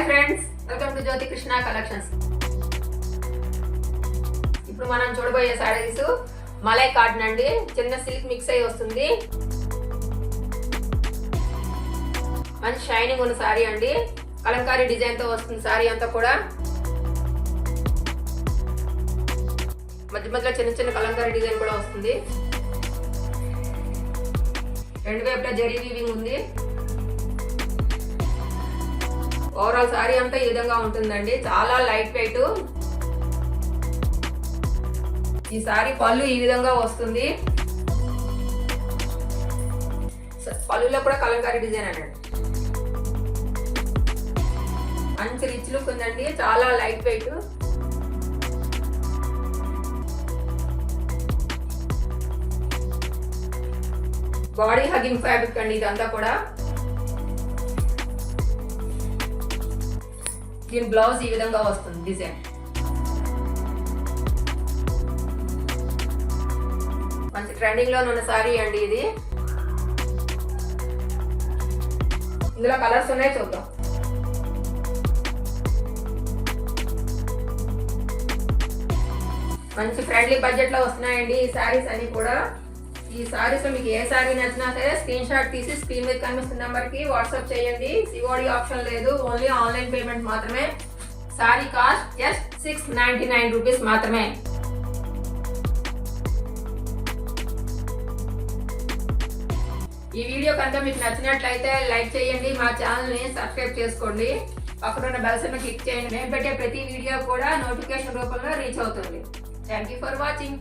Hi friends, welcome to Jyoti Krishna collections. ఇప్పుడు మనం చూడబోయే సారీస్ మలై కాటన్ అండి. చిన్న సిల్క్ మిక్స్ అయ్యి వస్తుంది. మంచి షైనింగ్ ఉన్న సారీ అండి. కలంకారీ డిజైన్ తో వస్తుంది సారీ అంతా కూడా. మధ్య మధ్యలో చిన్న చిన్న కలంకారీ డిజైన్ కూడా వస్తుంది. రెండు వైపులా జరీ వీవింగ్ ఉంది. ఓవరాల్ సారీ అంతా ఈ విధంగా ఉంటుందండి. చాలా లైట్ వెయిట్. ఈ సారీ పళ్ళు ఈ విధంగా వస్తుంది. పళ్ళులో కూడా కలంకారీ డిజైన్ అనండి. మంచి రిచ్ లుక్ ఉందండి. చాలా light weight. Body hugging fabric అండి ఇదంతా కూడా. దీని బ్లౌజ్ ఈ విధంగా వస్తుంది డిజైన్. మంచి ట్రెండింగ్ లో ఉన్న సారీ అండి ఇది. ఇందులో కలర్స్ ఉన్నాయి, చూద్దాం. మంచి ఫ్రెండ్లీ బడ్జెట్ లో వస్తున్నాయండి ఈ సారీస్ అన్ని కూడా. ఈ సారీస్ లో మీకు ఏ సారీ నచ్చినా సరే స్క్రీన్ షాట్ తీసి స్క్రీన్ మీద కనిపిస్తున్న నెంబర్ కి వాట్సాప్ చేయండి. సిఓడి ఆప్షన్ లేదు, ఓన్లీ ఆన్లైన్ పేమెంట్ మాత్రమే. సారీ కాస్ట్ జస్ట్ 699 రూపీస్ మాత్రమే. ఈ వీడియో కనుక మీకు నచ్చినట్లయితే లైక్ చేయండి, మా ఛానల్ ని సబ్స్క్రైబ్ చేసుకోండి, పక్కన ఉన్న బెల్ సింబల్ క్లిక్ చేయండి. మేము పెట్టే ప్రతి వీడియో కూడా నోటిఫికేషన్ రూపంలో రీచ్ అవుతుంది. Thank you for watching.